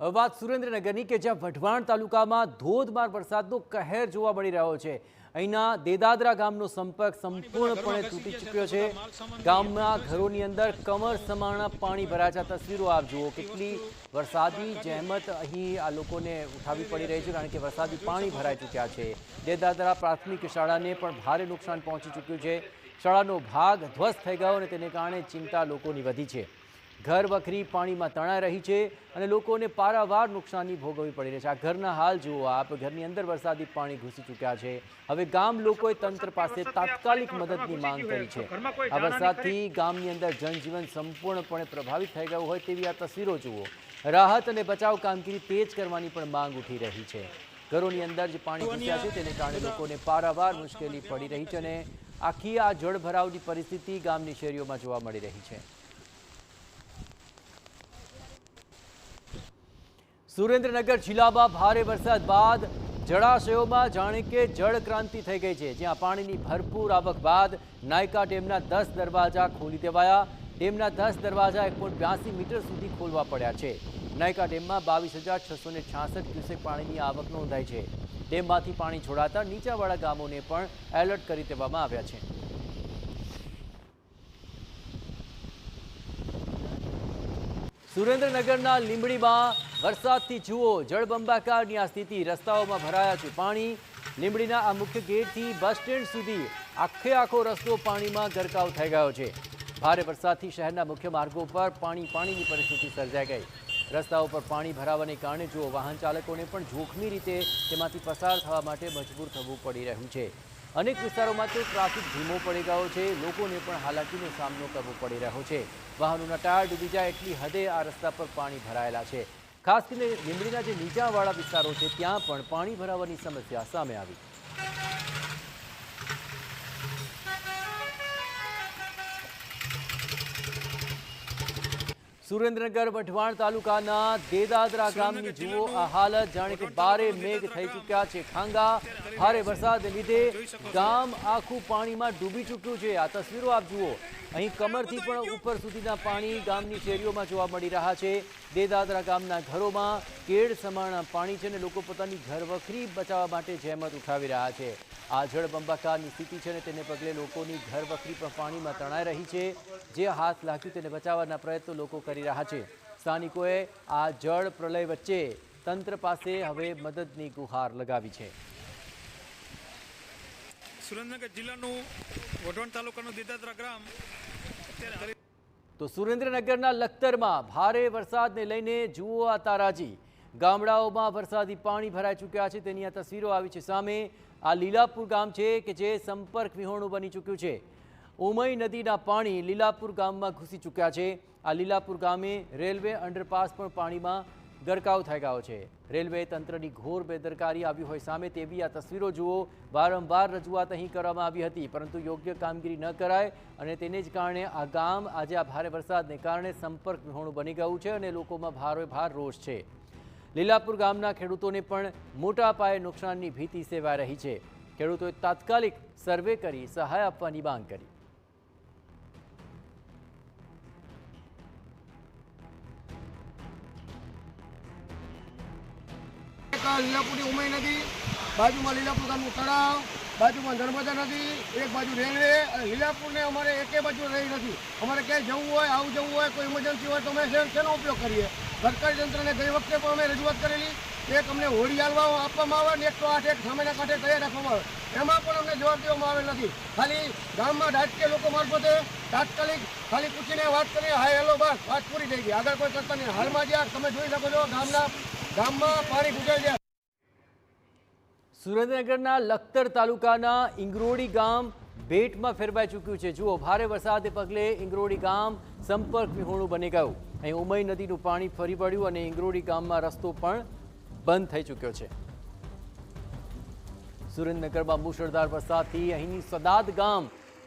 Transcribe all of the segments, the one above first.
વાત સુરેન્દ્રનગરની કે જ્યાં વઢવાણ તાલુકામાં ધોધમાર વરસાદનો કહેર જોવા મળી રહ્યો છે। અહીંના દેદાદરા ગામનો સંપર્ક સંપૂર્ણપણે તૂટી ચૂક્યો છે। ગામના ઘરોની અંદર કમર સમાણા પાણી ભરાયા છે। તસવીરો આપ જુઓ, કેટલી વરસાદી જહેમત અહીં આ લોકોને ઉઠાવવી પડી રહી છે, કારણ કે વરસાદી પાણી ભરાઈ ચૂક્યા છે। દેદાદરા પ્રાથમિક શાળાને પણ ભારે નુકસાન પહોંચી ચૂક્યું છે। શાળાનો ભાગ ધ્વસ્ત થઈ ગયો અને તેને કારણે ચિંતા લોકોની વધી છે। घर वखरी पानी में तणाई रही है और लोगों ने पारावार नुकसानी भोगवी पड़ी रही है। आ घरना हाल जुओ आप, घरनी अंदर वरसादी पानी घुसी चूक्या है। हवे गाम लोकोए तंत्र पासे तात्कालिक मददनी मांग करी है। आ वरसादथी गामनी अंदर जनजीवन संपूर्णपणे प्रभावित थई गयुं होय तेवी आ तस्वीरो जुओ। राहत और बचाव कामगीरी तेज करवानी पण मांग उठी रही है। घरोनी अंदर जे पाणी घुस्या छे तेने कारणे लोकोने पारावार मुश्केली पड़ी रही है अने आखी आ जळभरावनी परिस्थिति गामनी शेरीओमां जोवा मळी रही है। सुरेन्द्रनगर जिला में भारे वरसाद बाद जलाशयों में जाने के जल क्रांति थई गई है। ज्यां पानी की भरपूर आवक बाद नायका डेमना 10 दरवाजा खोली देवाया। डेमना 10 दरवाजा 1.82 मीटर सुधी खोलवा पड़ा है। नायका डेम में 22,666 क्यूसेक पानी की आवक नोंधाई है। डेम में पानी छोड़ाता नीचावाड़ा गामों ने पण एलर्ट करी देवामां आव्या छे। सुरेन्द्रनगरना લીંબડી में वरसादथी जुओ जळबंबाकारनी आ स्थिति। रस्ताओं में भराया है पानी। લીંબડીना आ मुख्य गेटथी बस स्टेण्ड सुधी आखे आखो रस्तो पानी में गरकाव थई गयो छे। भारे वरसादथी शहरना मुख्य मार्गों पर पाणीनी परिस्थिति सर्जाई गई। रस्ताओं पर पानी भरावाने कारणे जुओ वाहन चालकोने पण जोखमी रीते तेमांथी पसार थवा माटे मजबूर थवुं पड़ी रह्युं छे। अनेक विस्तारों तो ट्राफिक धीमो पड़ी गयो है। लोकोने पण हालाकीनो सामनो करवो पड़ी रह्यो छे। वाहनों टायर डूबी जाए एटली हदे आ रस्ता पर पानी भरायेला छे। खास करीने લીંબડીના જે નીચાણવાળા વિસ્તારો છે ત્યાં પણ પાણી ભરાવાની સમસ્યા સામે આવી। सुरेन्द्रनगर वढवाण तालुकाना देदादरा गामनी जुओ आ हालत जाने के बारे मेघ थई चूक्या छे। खांगा भारे वरसादने लीधे गाम आखू पाणी में डूबी चूक्युं छे। आ तस्वीरो आप जुओ, अहीं कमरथी पण ऊपर सुधीना पाणी गामनी शेरीओमां जोवा मळी रह्या छे। देदादरा गामना घरोमां केळ समाणा पाणी छे ने लोको पोतानी घरवखरी बचाववा माटे जहेमत उठावी रह्या छे। आ जळबंबाकारनी स्थिति छे ने तेने पगले लोकोनी घरवखरी पण पाणीमां तणाई रही छे। जे हाथ लाग्युं तेने बचाववाना प्रयत्नो लोको करी रह्या छे। स्थानिकोए आ जळ प्रलय वच्चे तंत्र पासे हवे मददनी गुहार लगावी छे। सुरेन्द्रनगर जिल्लाનું વઢવાણ તાલુકાનું દેદાદરા ગ્રામ तो सुरेन्द्रनगરના લખતરમાં ભારે વરસાદને લઈને જુઓ આ તારાજી। ગામડાઓમાં વરસાદી પાણી ભરાઈ ચૂક્યા છે તેની આ તસવીરો આવી છે સામે। આ લીલાપુર ગામ છે કે જે સંપર્ક વિહોણું બની ચૂક્યું છે। ઉમઈ નદીના પાણી લીલાપુર ગામમાં ઘૂસી ચૂક્યા છે। આ લીલાપુર ગામે રેલવે અંડરપાસ પણ પાણીમાં ગરકાવ થઈ ગયો છે। રેલવે તંત્રની ઘોર બેદરકારી આવી હોય સામે તેવી આ તસવીરો જુઓ। વારંવાર રજૂઆત અહીં કરવામાં આવી હતી પરંતુ યોગ્ય કામગીરી ન કરાય અને તેને જ કારણે આ ગામ આજે આ ભારે વરસાદને કારણે સંપર્ક વિહોણું બની ગયું છે અને લોકોમાં ભારોભાર રોષ છે। લીલાપુર ગામના ખેડૂતોને પણ મોટા પાયે નુકસાનની ભીતિ સેવાઈ રહી છે। ખેડૂતોએ તાત્કાલિક સર્વે કરી સહાય આપવાની માંગ કરી। લીલાપુરની ઉમઈ નદી બાજુમાં લીલાપુર ગામનું તળાવ, બાજુમાં નર્મદા નદી, એક બાજુ રેલવે અને લીલાપુરને અમારે એકે બાજુ રહી નથી। અમારે ક્યાંય જવું હોય, આવું જવું હોય, કોઈ ઇમરજન્સી હોય તો અમે શેનો ઉપયોગ કરીએ? સરકારી તંત્રને ગઈ વખતે પણ અમે રજૂઆત કરેલી। એક અમને હોડી આપવામાં આવે ને 108 એક સામેના કાંઠે તૈયાર રાખવામાં આવે, એમાં પણ અમને જવાબ દેવામાં આવેલ નથી। ખાલી ગામમાં રાજકીય લોકો મારફતે તાત્કાલિક ખાલી પૂછીને વાત કરીએ, હાય હેલો બસ વાત પૂરી થઈ ગઈ, આગળ કોઈ કરતા નહીં। હાલમાં જ્યાં તમે જોઈ શકો છો ગામમાં પાણી ઘૂસાઈ જાય। સુરેન્દ્રનગરના લખતર તાલુકાના ઇંગરોડી ગામ બેટમાં ફેરવાઈ ચૂક્યું છે। જુઓ, ભારે વરસાદને પગલે ઇંગરોડી ગામ સંપર્ક વિહોણું બની ગયું। અહીં ઉમઈ નદીનું પાણી ફરી વળ્યું અને ઇંગરોડી ગામમાં રસ્તો પણ બંધ થઈ ચૂક્યો છે। સુરેન્દ્રનગરમાં મુશળધાર વરસાદથી અહીંની સદાદ ગામ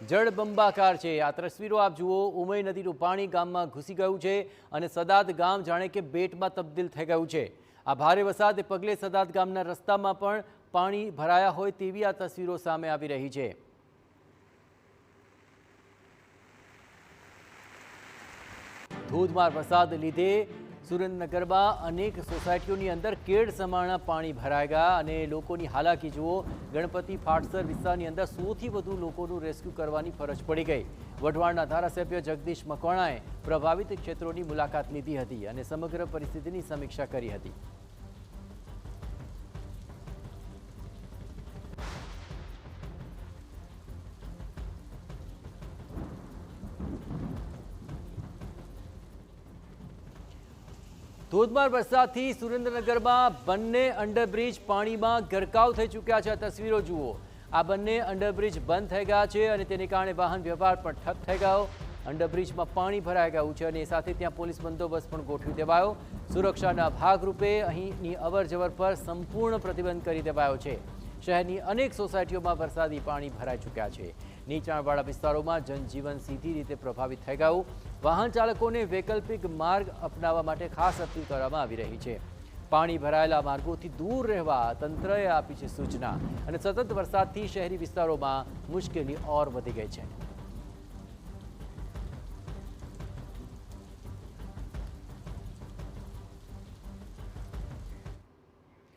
જળબંબાકાર છે। આ તસવીરો આપ જુઓ, ઉમઈ નદીનું પાણી ગામમાં ઘૂસી ગયું છે અને સદાદ ગામ જાણે કે બેટમાં તબદીલ થઈ ગયું છે। આ ભારે વરસાદને પગલે સદાદ ગામના રસ્તામાં પણ પાણી ભરાયા હોય તેવી આ તસવીરો સામે આવી રહી છે। ધોધમાર વરસાદને લીધે સુરેન્દ્રનગરમાં અનેક સોસાયટીઓની અંદર કેડ સમાણના પાણી ભરાઈ ગયા અને લોકોની હાલાકી જુઓ. ગણપતિ ફાટસર વિસ્તારની અંદર 100થી વધુ લોકોનું રેસ્ક્યુ કરવાની ફરજ પડી ગઈ. વઢવાણના ધારાસભ્ય જગદીશ મકવાણાએ પ્રભાવિત ક્ષેત્રોની મુલાકાત લીધી હતી અને સમગ્ર પરિસ્થિતિની સમીક્ષા કરી હતી. ધોધમાર વરસાદથી સુરેન્દ્રનગરમાં બંને અંડરબ્રિજ પાણીમાં ગરકાવ થઈ ચૂક્યા છે. આ તસવીરો જુઓ. આ બંને અંડરબ્રિજ બંધ થઈ ગયા છે અને તેને કારણે વાહન વ્યવહાર પણ ઠપ થઈ ગયો. અંડરબ્રિજમાં પાણી ભરાઈ ગયું છે અને સાથે ત્યાં પોલીસ બંદોબસ્ત પણ ગોઠવી દેવાયો. સુરક્ષાના ભાગરૂપે અહીંની અવરજવર પર સંપૂર્ણ પ્રતિબંધ કરી દેવાયો છે. શહેરની અનેક સોસાયટીઓમાં વરસાદી પાણી ભરાઈ ચૂક્યા છે. નીચાણવાળા વિસ્તારોમાં જનજીવન સીધી રીતે પ્રભાવિત થઈ ગયું. વાહન ચાલકોને વૈકલ્પિક માર્ગ અપનાવવા માટે ખાસ અપીલ કરવામાં આવી રહી છે. પાણી ભરાયેલા માર્ગોથી દૂર રહેવા તંત્રએ આપી છે સૂચના અને સતત વરસાદથી શહેરી વિસ્તારોમાં મુશ્કેલી ઓર વધી ગઈ છે.